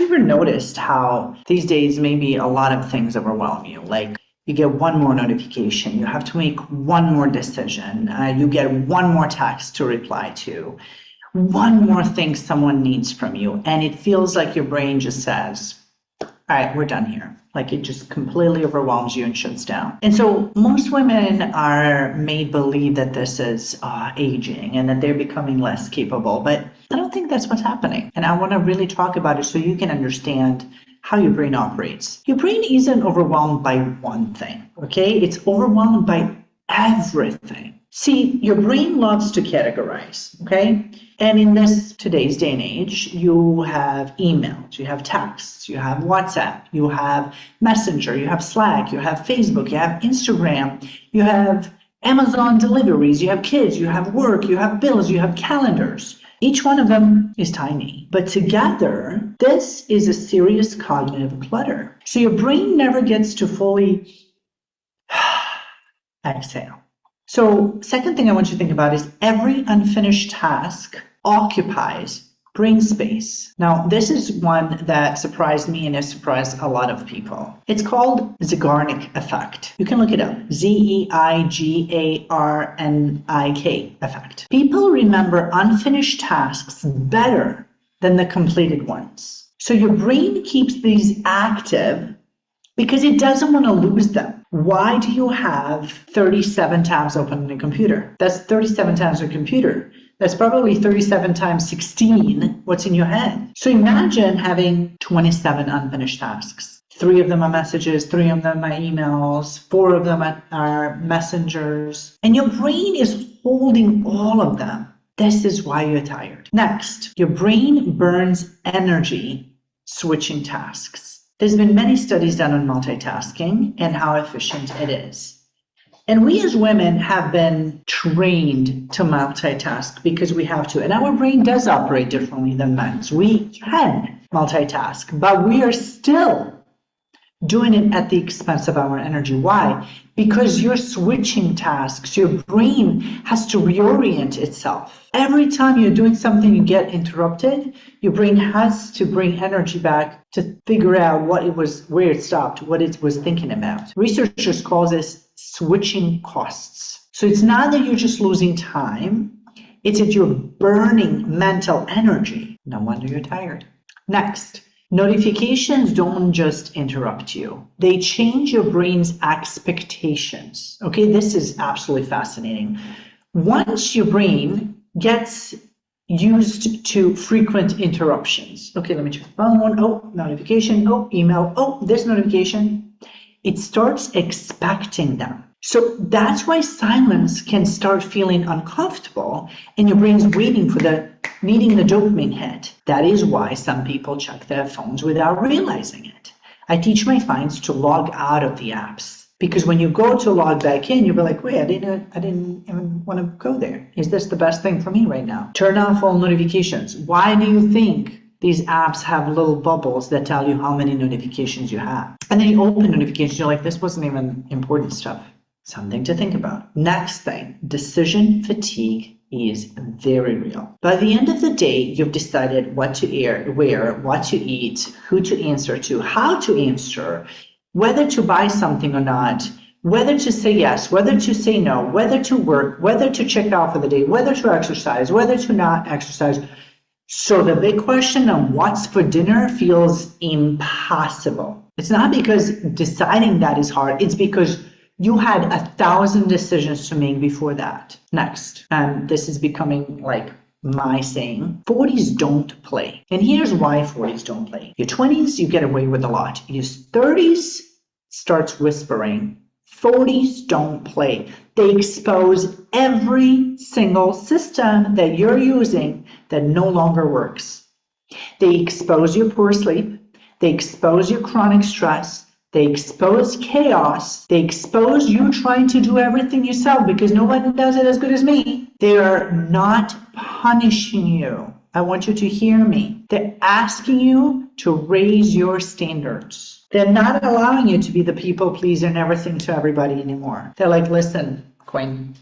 ever noticed how these days maybe a lot of things overwhelm you? Like you get one more notification, you have to make one more decision, you get one more text to reply to, one more thing someone needs from you, and it feels like your brain just says, all right, we're done here. Like it just completely overwhelms you and shuts down. And so most women are made believe that this is aging and that they're becoming less capable, but I don't think that's what's happening. And I want to really talk about it so you can understand how your brain operates. Your brain isn't overwhelmed by one thing, okay? It's overwhelmed by everything. See, your brain loves to categorize, okay? And in this today's day and age, you have emails, you have texts, you have WhatsApp, you have Messenger, you have Slack, you have Facebook, you have Instagram, you have Amazon deliveries, you have kids, you have work, you have bills, you have calendars. Each one of them is tiny, but together, this is a serious cognitive clutter. So your brain never gets to fully exhale. So second thing I want you to think about is every unfinished task occupies brain space. Now, this is one that surprised me and has surprised a lot of people. It's called Zeigarnik effect. You can look it up. Zeigarnik effect. People remember unfinished tasks better than the completed ones. So your brain keeps these active because it doesn't want to lose them. Why do you have 37 tabs open on your computer? That's 37 times your computer. That's probably 37 times 16 what's in your head. So imagine having 27 unfinished tasks. 3 of them are messages, 3 of them are emails, 4 of them are messengers, and your brain is holding all of them. This is why you're tired. Next, your brain burns energy switching tasks. There's been many studies done on multitasking and how efficient it is. And we as women have been trained to multitask because we have to. And our brain does operate differently than men's. We can multitask, but we are still doing it at the expense of our energy. Why? Because you're switching tasks. Your brain has to reorient itself. Every time you're doing something, you get interrupted. Your brain has to bring energy back to figure out where it stopped, what it was thinking about. Researchers call this switching costs. So it's not that you're just losing time, it's that you're burning mental energy. No wonder you're tired. Next, notifications don't just interrupt you. They change your brain's expectations. Okay, this is absolutely fascinating. Once your brain gets used to frequent interruptions. Okay, let me check the phone. Oh, notification. Oh, email. Oh, this notification. It starts expecting them. So that's why silence can start feeling uncomfortable and your brain's waiting for needing the dopamine hit. That is why some people check their phones without realizing it. I teach my clients to log out of the apps because when you go to log back in, you'll be like, wait, I didn't even want to go there. Is this the best thing for me right now? Turn off all notifications. Why do you think these apps have little bubbles that tell you how many notifications you have? And then you open notifications, you're like, this wasn't even important stuff. Something to think about. Next thing, decision fatigue is very real. By the end of the day, you've decided what to wear, what to eat, who to answer to, how to answer, whether to buy something or not, whether to say yes, whether to say no, whether to work, whether to check out for the day, whether to exercise, whether to not exercise. So the big question of what's for dinner feels impossible. It's not because deciding that is hard, it's because you had 1,000 decisions to make before that. Next, and this is becoming like my saying, 40s don't play. And here's why 40s don't play. Your 20s, you get away with a lot. Your 30s starts whispering. 40s don't play. They expose every single system that you're using that no longer works. They expose your poor sleep. They expose your chronic stress. They expose chaos. They expose you trying to do everything yourself because no one does it as good as me. They are not punishing you. I want you to hear me. They're asking you to raise your standards. They're not allowing you to be the people pleaser and everything to everybody anymore. They're like, listen, Quinn,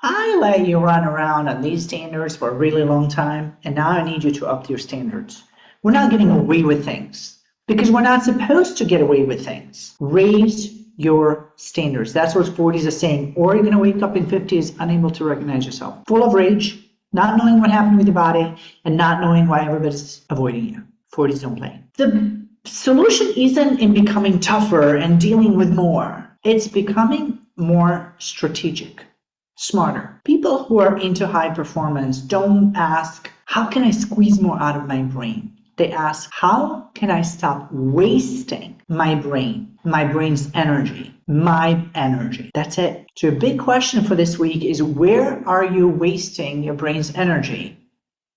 I let you run around on these standards for a really long time, and now I need you to up your standards. We're not getting away with things because we're not supposed to get away with things. Raise your standards. That's what 40s are saying. Or you're going to wake up in 50s unable to recognize yourself, full of rage, not knowing what happened with your body, and not knowing why everybody's avoiding you. 40s don't play. The solution isn't in becoming tougher and dealing with more. It's becoming more strategic, smarter. People who are into high performance don't ask, how can I squeeze more out of my brain? They ask, how can I stop wasting my brain's energy, my energy? That's it. So a big question for this week is, where are you wasting your brain's energy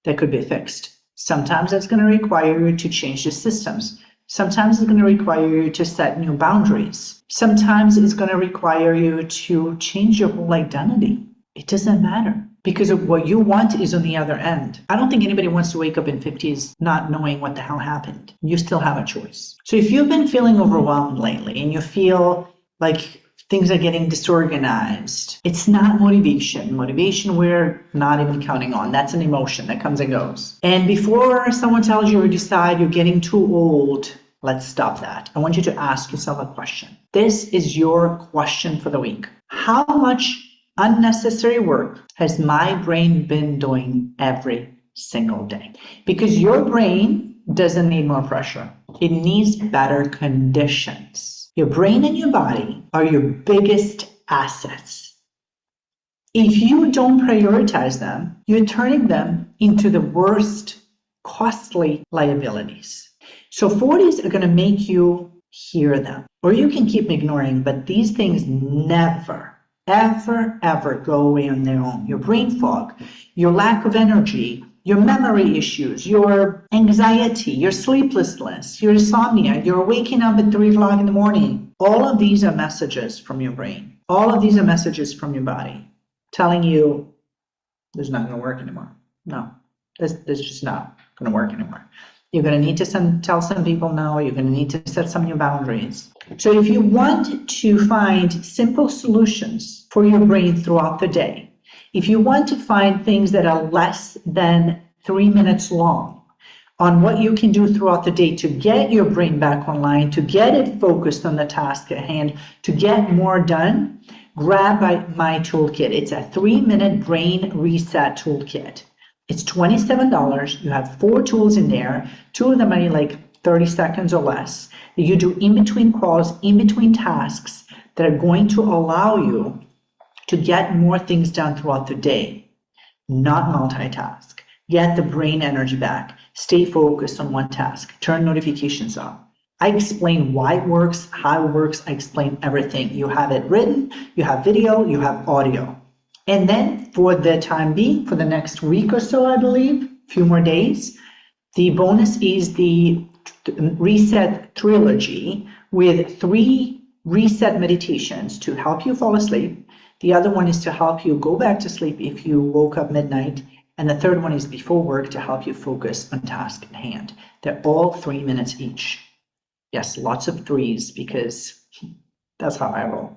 that could be fixed? Sometimes that's going to require you to change the systems. Sometimes it's going to require you to set new boundaries. Sometimes it's going to require you to change your whole identity. It doesn't matter, because of what you want is on the other end. I don't think anybody wants to wake up in 50s not knowing what the hell happened. You still have a choice. So if you've been feeling overwhelmed lately and you feel like things are getting disorganized, it's not motivation. Motivation we're not even counting on. That's an emotion that comes and goes. And before someone tells you or decide you're getting too old, let's stop that. I want you to ask yourself a question. This is your question for the week. How much unnecessary work has my brain been doing every single day? Because your brain doesn't need more pressure. It needs better conditions. Your brain and your body are your biggest assets. If you don't prioritize them, you're turning them into the worst, costly liabilities. So 40s are going to make you hear them, or you can keep ignoring, but these things never, ever go away on their own. Your brain fog, your lack of energy, your memory issues, your anxiety, your sleeplessness, your insomnia, your waking up at 3 o'clock in the morning. All of these are messages from your brain. All of these are messages from your body telling you this is not going to work anymore. No, this is just not going to work anymore. You're going to need to tell some people no. You're going to need to set some new boundaries. So if you want to find simple solutions for your brain throughout the day, if you want to find things that are less than 3 minutes long on what you can do throughout the day to get your brain back online, to get it focused on the task at hand, to get more done, grab my toolkit. It's a 3-minute brain reset toolkit. It's $27. You have 4 tools in there. 2 of them are like 30 seconds or less. You do in between calls, in between tasks that are going to allow you to get more things done throughout the day, not multitask. Get the brain energy back. Stay focused on one task. Turn notifications off. I explain why it works, how it works. I explain everything. You have it written, you have video, you have audio. And then for the time being, for the next week or so, I believe, a few more days, the bonus is the Reset Trilogy with 3 reset meditations to help you fall asleep. The other one is to help you go back to sleep if you woke up midnight. And the third one is before work to help you focus on task at hand. They're all 3 minutes each. Yes, lots of 3s because that's how I roll.